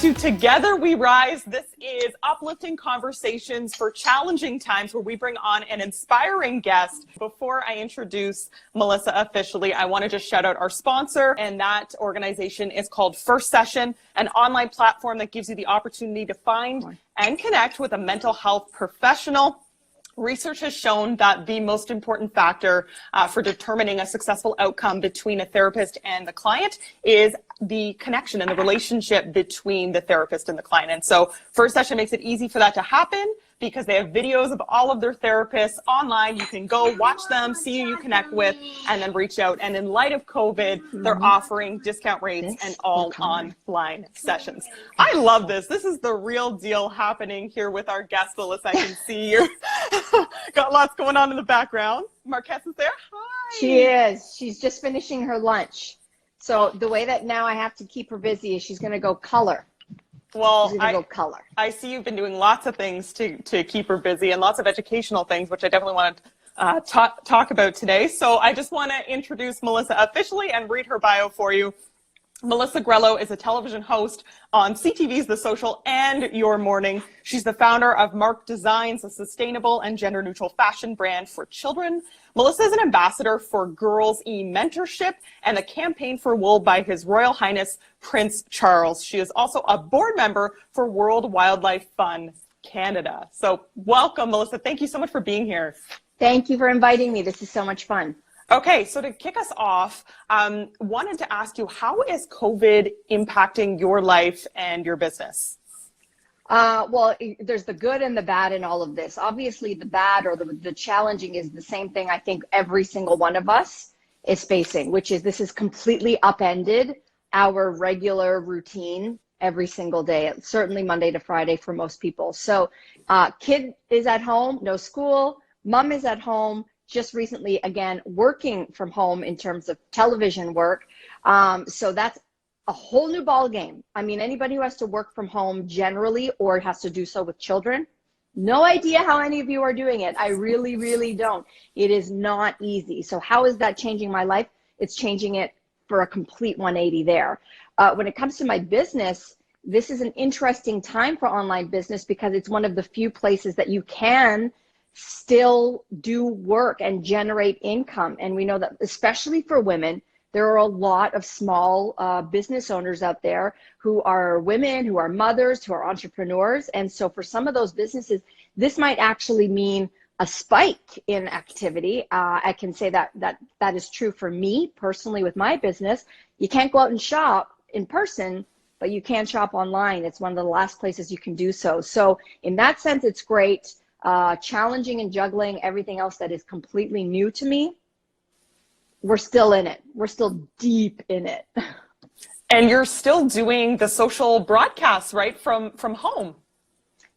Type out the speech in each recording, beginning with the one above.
to Together We Rise. This is uplifting conversations for challenging times where we bring on an inspiring guest. Before I introduce Melissa officially, I want to just shout out our sponsor, and that organization is called First Session, an online platform that gives you the opportunity to find and connect with a mental health professional. Research has shown that the most important factor for determining a successful outcome between a therapist and the client is the connection and the relationship between the therapist and the client. And so First Session makes it easy for that to happen because they have videos of all of their therapists online. You can go watch them, see who you connect with, and then reach out. And in light of COVID, they're offering discount rates and all online sessions. I love this. This is the real deal happening here with our guest, Melissa. I can see you got lots going on in the background. Marquette is there. Hi. She is. She's just finishing her lunch. So the way that now I have to keep her busy is she's going to go color. Well, I see you've been doing lots of things to keep her busy and lots of educational things, which I definitely want to talk about today. So I just want to introduce Melissa officially and read her bio for you. Melissa Grelo is a television host on CTV's The Social and Your Morning. She's the founder of MARQ Designs, a sustainable and gender-neutral fashion brand for children. Melissa is an ambassador for 𝐭𝐢𝐠𝐡𝐭𝐧𝐢𝐬 mentorship and the Campaign for Wool by His Royal Highness Prince Charles. She is also a board member for World Wildlife Fund Canada. So welcome, Melissa. Thank you so much for being here. Thank you for inviting me. This is so much fun. Okay, so to kick us off, wanted to ask you, how is COVID impacting your life and your business? Well, there's the good and the bad in all of this. Obviously, the bad or the challenging is the same thing I think every single one of us is facing, which is this has completely upended our regular routine every single day, certainly Monday to Friday for most people. So kid is at home, no school, mom is at home, just recently, again, working from home in terms of television work. So that's a whole new ball game. I mean, anybody who has to work from home generally or has to do so with children, no idea how any of you are doing it. I really, really don't. It is not easy. So how is that changing my life? It's changing it for a complete 180 there. When it comes to my business, this is an interesting time for online business because it's one of the few places that you can still do work and generate income. And we know that especially for women, there are a lot of small business owners out there who are women, who are mothers, who are entrepreneurs. And so for some of those businesses, this might actually mean a spike in activity. I can say that is true for me personally with my business. You can't go out and shop in person, but you can shop online. It's one of the last places you can do so. So in that sense, it's great. Challenging and juggling everything else that is completely new to me. We're still in it. We're still deep in it. And you're still doing the social broadcasts, right, from home?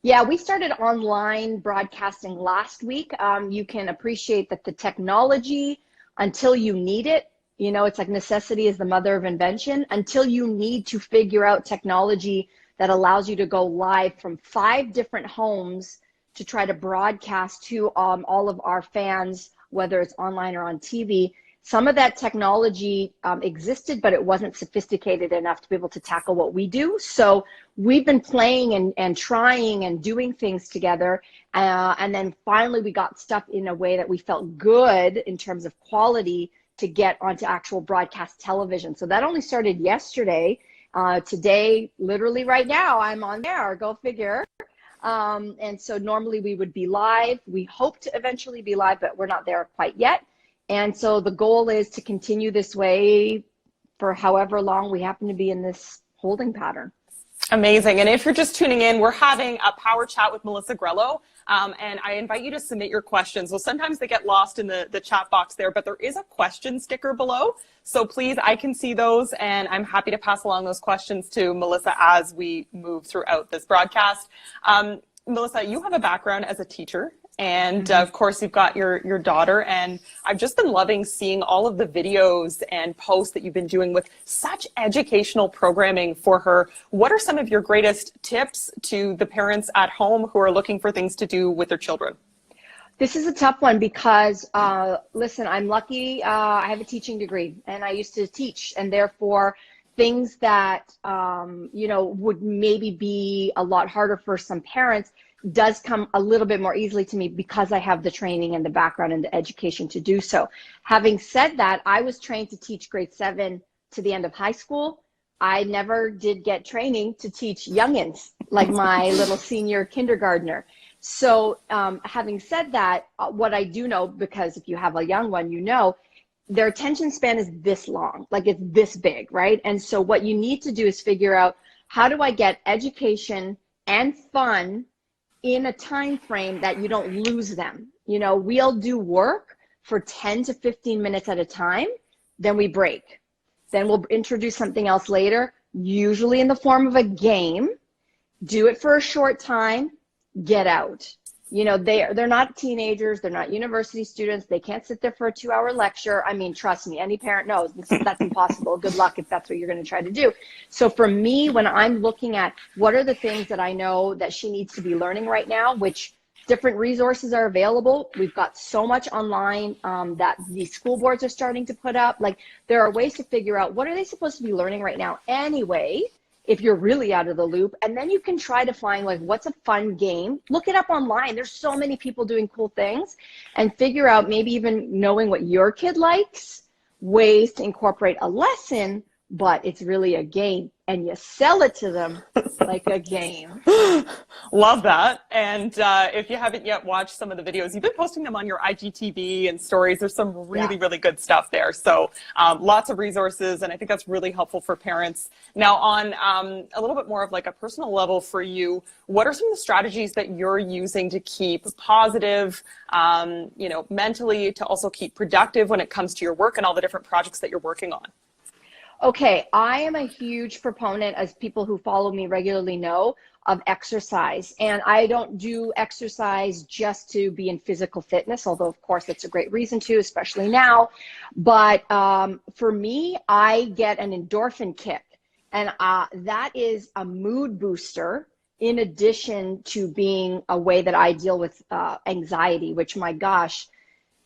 Yeah, we started online broadcasting last week. You can appreciate that the technology, until you need it, you know, it's like necessity is the mother of invention. Until you need to figure out technology that allows you to go live from 5 different homes to try to broadcast to all of our fans, whether it's online or on TV. Some of that technology existed, but it wasn't sophisticated enough to be able to tackle what we do. So we've been playing and trying and doing things together. And then finally we got stuff in a way that we felt good in terms of quality to get onto actual broadcast television. So that only started yesterday. Today, literally right now, I'm on there, go figure. And so normally we would be live. We hope to eventually be live, but we're not there quite yet. And so the goal is to continue this way for however long we happen to be in this holding pattern. Amazing. And if you're just tuning in, we're having a power chat with Melissa Grelo. And I invite you to submit your questions. Well, sometimes they get lost in the chat box there, but there is a question sticker below. So please, I can see those, and I'm happy to pass along those questions to Melissa as we move throughout this broadcast. Melissa, you have a background as a teacher. And of course, you've got your daughter, and I've just been loving seeing all of the videos and posts that you've been doing with such educational programming for her. What are some of your greatest tips to the parents at home who are looking for things to do with their children? This is a tough one because, listen, I'm lucky. I have a teaching degree, and I used to teach, and therefore things that, would maybe be a lot harder for some parents does come a little bit more easily to me because I have the training and the background and the education to do so. Having said that, I was trained to teach grade 7 to the end of high school. I never did get training to teach youngins, like my little senior kindergartner. So having said that, what I do know, because if you have a young one, their attention span is this long, like it's this big, right? And so what you need to do is figure out, how do I get education and fun in a time frame that you don't lose them? We'll do work for 10 to 15 minutes at a time, then we break. Then we'll introduce something else later, usually in the form of a game. Do it for a short time, get out. They're not teenagers, they're not university students, they can't sit there for a 2-hour lecture. I mean, trust me, any parent knows that's impossible. Good luck if that's what you're going to try to do. So for me, when I'm looking at what are the things that I know that she needs to be learning right now, which different resources are available. We've got so much online that the school boards are starting to put up. Like, there are ways to figure out what are they supposed to be learning right now anyway, if you're really out of the loop. And then you can try to find, like, what's a fun game. Look it up online. There's so many people doing cool things, and figure out, maybe even knowing what your kid likes, ways to incorporate a lesson, but it's really a game, and you sell it to them like a game. Love that. And if you haven't yet watched some of the videos, you've been posting them on your IGTV and stories. There's some really good stuff there. So lots of resources, and I think that's really helpful for parents. Now, on a little bit more of like a personal level for you, what are some of the strategies that you're using to keep positive, mentally, to also keep productive when it comes to your work and all the different projects that you're working on? Okay, I am a huge proponent, as people who follow me regularly know, of exercise. And I don't do exercise just to be in physical fitness, although of course that's a great reason to, especially now. But for me, I get an endorphin kick. And that is a mood booster, in addition to being a way that I deal with anxiety, which, my gosh,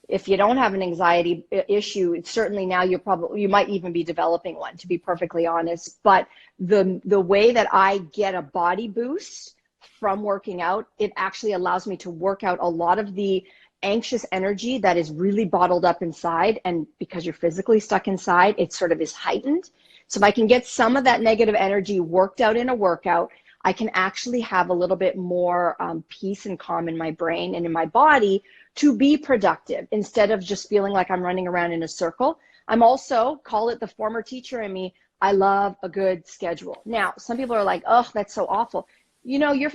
if you don't have an anxiety issue, it's certainly now you might even be developing one, to be perfectly honest. But the way that I get a body boost from working out, it actually allows me to work out a lot of the anxious energy that is really bottled up inside. And because you're physically stuck inside, it sort of is heightened. So if I can get some of that negative energy worked out in a workout, I can actually have a little bit more peace and calm in my brain and in my body to be productive, instead of just feeling like I'm running around in a circle. I'm also, call it the former teacher in me, I love a good schedule. Now, some people are like, oh, that's so awful.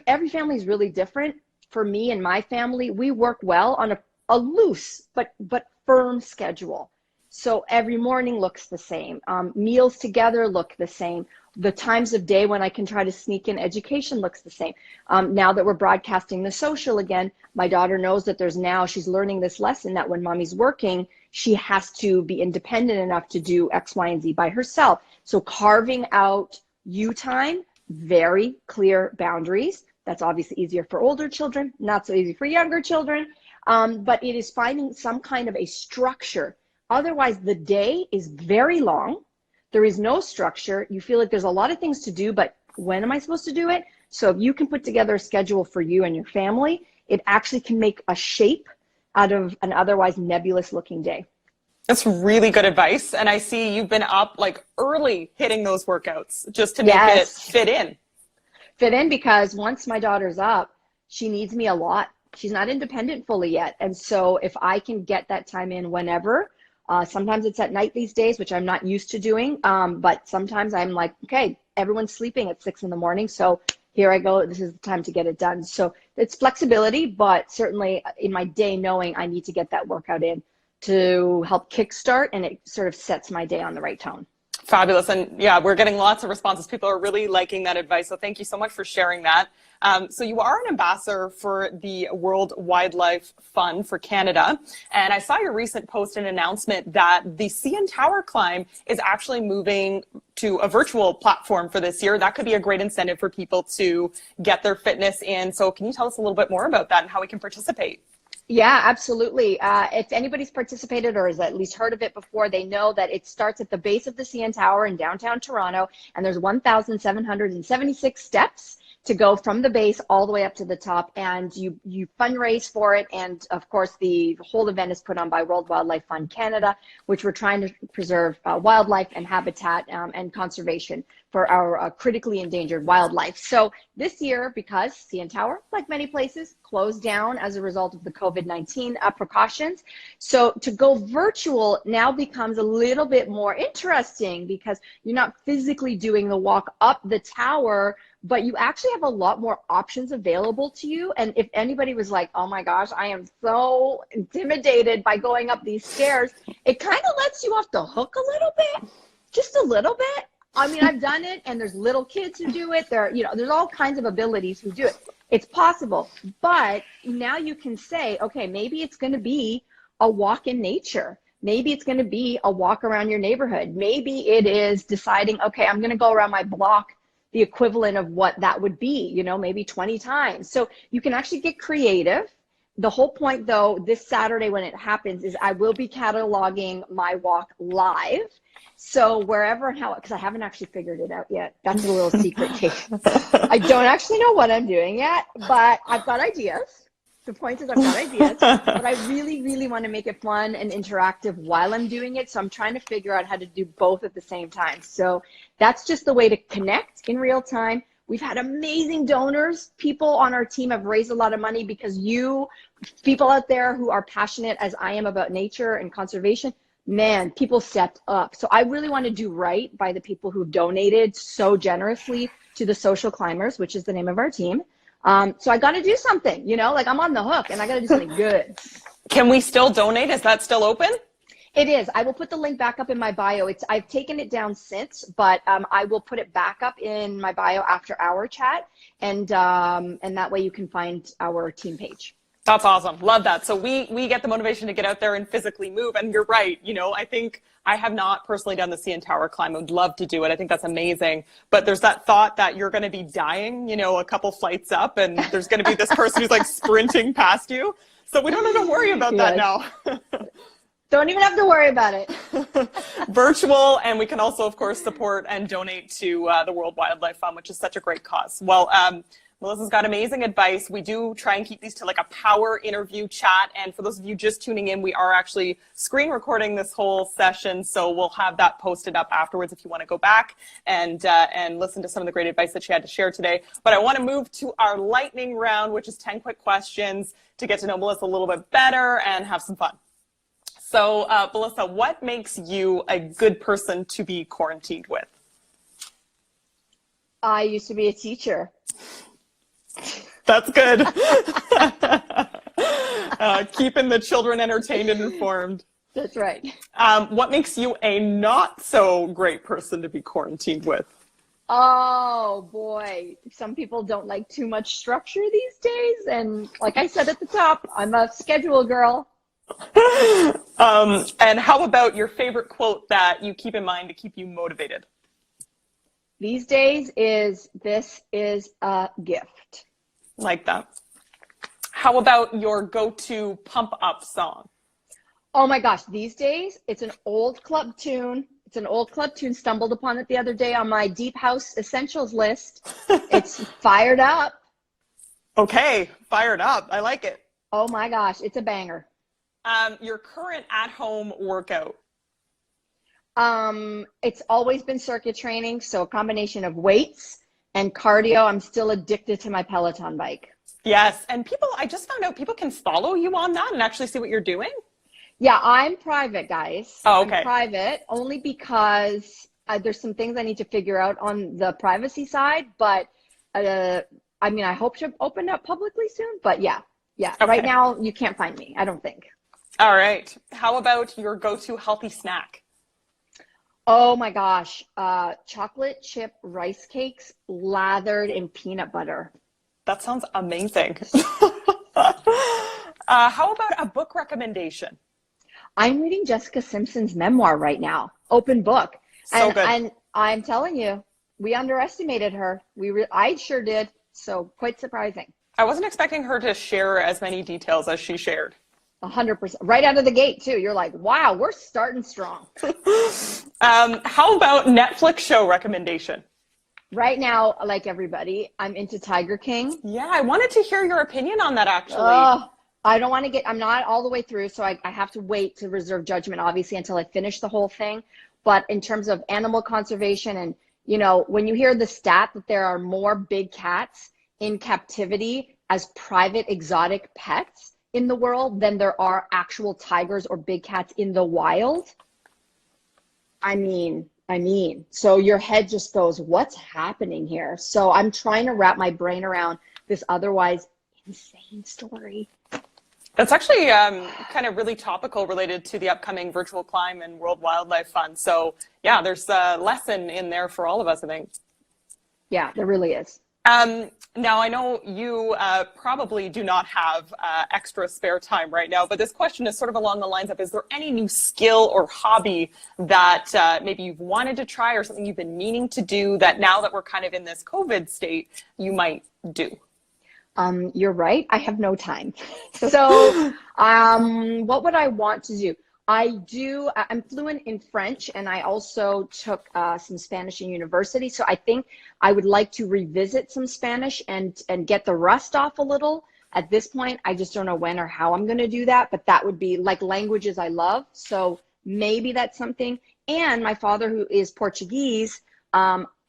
Every family is really different. For me and my family, we work well on a loose but firm schedule. So every morning looks the same. Meals together look the same. The times of day when I can try to sneak in education looks the same. Now that we're broadcasting the social again, my daughter knows that she's learning this lesson that when mommy's working, she has to be independent enough to do X, Y, and Z by herself. So carving out you time, very clear boundaries. That's obviously easier for older children, not so easy for younger children. But it is finding some kind of a structure. Otherwise, the day is very long. There is no structure. You feel like there's a lot of things to do, but when am I supposed to do it? So if you can put together a schedule for you and your family, it actually can make a shape out of an otherwise nebulous looking day. That's really good advice. And I see you've been up like early hitting those workouts just to make it fit in. Fit in, because once my daughter's up, she needs me a lot. She's not independent fully yet. And so if I can get that time in whenever, sometimes it's at night these days, which I'm not used to doing. But sometimes I'm like, okay, everyone's sleeping at 6 in the morning. So here I go. This is the time to get it done. So it's flexibility, but certainly in my day, knowing I need to get that workout in to help kickstart, and it sort of sets my day on the right tone. Fabulous. And yeah, we're getting lots of responses. People are really liking that advice. So thank you so much for sharing that. So you are an ambassador for the World Wildlife Fund for Canada. And I saw your recent post and announcement that the CN Tower climb is actually moving to a virtual platform for this year. That could be a great incentive for people to get their fitness in. So can you tell us a little bit more about that and how we can participate? Yeah, absolutely. If anybody's participated or has at least heard of it before, they know that it starts at the base of the CN Tower in downtown Toronto, and there's 1,776 steps to go from the base all the way up to the top, and you fundraise for it. And of course, the whole event is put on by World Wildlife Fund Canada, which we're trying to preserve wildlife and habitat and conservation for our critically endangered wildlife. So this year, because CN Tower, like many places, closed down as a result of the COVID-19 precautions, so to go virtual now becomes a little bit more interesting because you're not physically doing the walk up the tower, but you actually have a lot more options available to you. And if anybody was like, oh my gosh, I am so intimidated by going up these stairs, it kind of lets you off the hook a little bit, just a little bit. I mean, I've done it, and there's little kids who do it. There's all kinds of abilities who do it. It's possible, but now you can say, okay, maybe it's going to be a walk in nature. Maybe it's going to be a walk around your neighborhood. Maybe it is deciding, okay, I'm going to go around my block the equivalent of what that would be, maybe 20 times. So you can actually get creative. The whole point, though, this Saturday when it happens is I will be cataloging my walk live. So wherever and how, because I haven't actually figured it out yet. That's a little secret, Kate. I don't actually know what I'm doing yet, but I've got ideas. The point is I've got ideas, but I really, really want to make it fun and interactive while I'm doing it. So I'm trying to figure out how to do both at the same time. So that's just the way to connect in real time. We've had amazing donors. People on our team have raised a lot of money because people out there who are passionate as I am about nature and conservation, man, people stepped up. So I really want to do right by the people who've donated so generously to the Social Climbers, which is the name of our team. So I got to do something, like I'm on the hook and I got to do something good. Can we still donate? Is that still open? It is. I will put the link back up in my bio. I've taken it down since, but I will put it back up in my bio after our chat, and that way you can find our team page. That's awesome. Love that. So we get the motivation to get out there and physically move. And you're right. I think I have not personally done the CN Tower climb. I would love to do it. I think that's amazing. But there's that thought that you're going to be dying, a couple flights up, and there's going to be this person who's like sprinting past you. So we don't have to worry about that now. Don't even have to worry about it. Virtual, and we can also, of course, support and donate to the World Wildlife Fund, which is such a great cause. Well, Melissa's got amazing advice. We do try and keep these to like a power interview chat. And for those of you just tuning in, we are actually screen recording this whole session. So we'll have that posted up afterwards if you want to go back and listen to some of the great advice that she had to share today. But I want to move to our lightning round, which is 10 quick questions to get to know Melissa a little bit better and have some fun. So, Melissa, what makes you a good person to be quarantined with? I used to be a teacher. That's good. Keeping the children entertained and informed. That's right. What makes you a not so great person to be quarantined with? Oh boy, some people don't like too much structure these days. And like I said at the top, I'm a schedule girl. And how about your favorite quote that you keep in mind to keep you motivated? These days is, this is a gift. Like that. How about your go-to pump up song? Oh my gosh, these days it's an old club tune. It's an old club tune, stumbled upon it the other day on my Deep House Essentials list. It's Fired Up. Okay, Fired Up. I like it. Oh my gosh, it's a banger. Your current at-home workout? It's always been circuit training, so a combination of weights and cardio. I'm still addicted to my Peloton bike. Yes, and I just found out people can follow you on that and actually see what you're doing? Yeah, I'm private, guys. Oh, okay. I'm private only because there's some things I need to figure out on the privacy side, but I mean, I hope to open up publicly soon, but yeah. Okay. Right now you can't find me, I don't think. All right. How about your go-to healthy snack? Oh my gosh, chocolate chip rice cakes lathered in peanut butter. That sounds amazing. How about a book recommendation? I'm reading Jessica Simpson's memoir right now, open book. So good. And I'm telling you, we underestimated her. I sure did. So quite surprising. I wasn't expecting her to share as many details as she shared. 100%. Right out of the gate, too. You're like, wow, we're starting strong. How about Netflix show recommendation? Right now, like everybody, I'm into Tiger King. Yeah, I wanted to hear your opinion on that, actually. I don't want to I'm not all the way through, so I have to wait to reserve judgment, obviously, until I finish the whole thing. But in terms of animal conservation and, you know, when you hear the stat that there are more big cats in captivity as private exotic pets in the world than there are actual tigers or big cats in the wild, I mean, so your head just goes, what's happening here? So I'm trying to wrap my brain around this otherwise insane story. That's actually kind of really topical related to the upcoming Virtual Climb and World Wildlife Fund. So yeah, there's a lesson in there for all of us, I think. Yeah, there really is. Now, I know you probably do not have extra spare time right now, but this question is sort of along the lines of, is there any new skill or hobby that maybe you've wanted to try or something you've been meaning to do that now that we're kind of in this COVID state, you might do? You're right. I have no time. So what would I want to do? I'm fluent in French, and I also took some Spanish in university. So I think I would like to revisit some Spanish and get the rust off a little. At this point, I just don't know when or how I'm going to do that, but that would be like languages I love. So maybe that's something. And my father, who is Portuguese,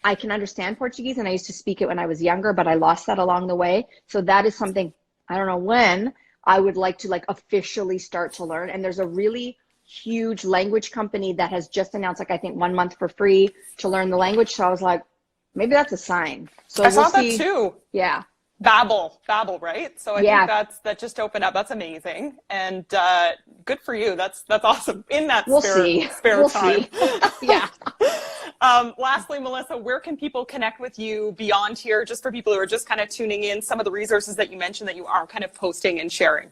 I can understand Portuguese, and I used to speak it when I was younger, but I lost that along the way. So that is something, I don't know when, I would like to like officially start to learn. And there's a really huge language company that has just announced, like, I think 1 month for free to learn the language. So I was like, maybe that's a sign. So I saw that too. Yeah. Babbel, right? So I think that just opened up. That's amazing, and good for you. That's awesome. In that spare time. Yeah. Lastly, Melissa, where can people connect with you beyond here? Just for people who are just kind of tuning in, some of the resources that you mentioned that you are kind of posting and sharing.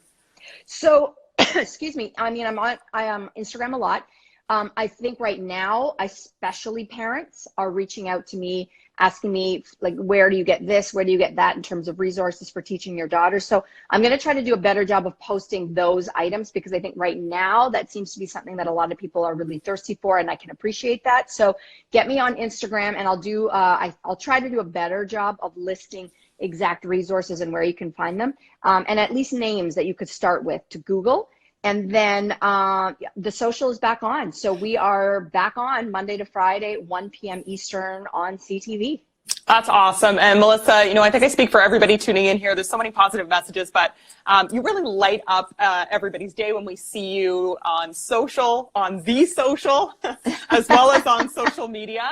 So, excuse me. I mean, I am Instagram a lot. I think right now, especially parents are reaching out to me, asking me, like, where do you get this? Where do you get that in terms of resources for teaching your daughter? So I'm going to try to do a better job of posting those items, because I think right now that seems to be something that a lot of people are really thirsty for, and I can appreciate that. So get me on Instagram, and I'll try to do a better job of listing exact resources and where you can find them, and at least names that you could start with to Google. And then the social is back on. So we are back on Monday to Friday, 1 p.m. Eastern on CTV. That's awesome. And Melissa, you know, I think I speak for everybody tuning in here. There's so many positive messages, but you really light up everybody's day when we see you on social, as well as on social media.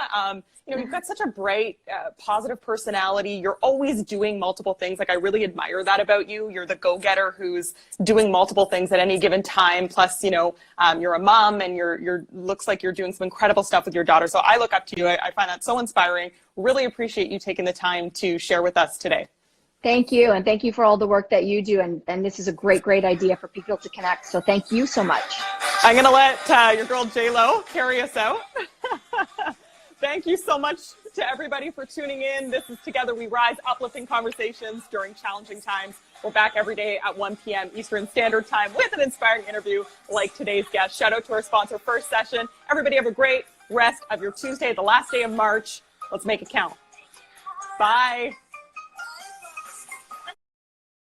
You know, you've got such a bright, positive personality. You're always doing multiple things. Like, I really admire that about you. You're the go-getter who's doing multiple things at any given time. Plus, you know, you're a mom, and you're looks like you're doing some incredible stuff with your daughter. So I look up to you. I find that so inspiring. Really appreciate you taking the time to share with us today. Thank you. And thank you for all the work that you do. And this is a great idea for people to connect. So thank you so much. I'm going to let your girl J-Lo carry us out. Thank you so much to everybody for tuning in. This is Together We Rise, uplifting conversations during challenging times. We're back every day at 1 p.m. Eastern Standard Time with an inspiring interview like today's guest. Shout out to our sponsor, First Session. Everybody have a great rest of your Tuesday, the last day of March. Let's make it count. Bye.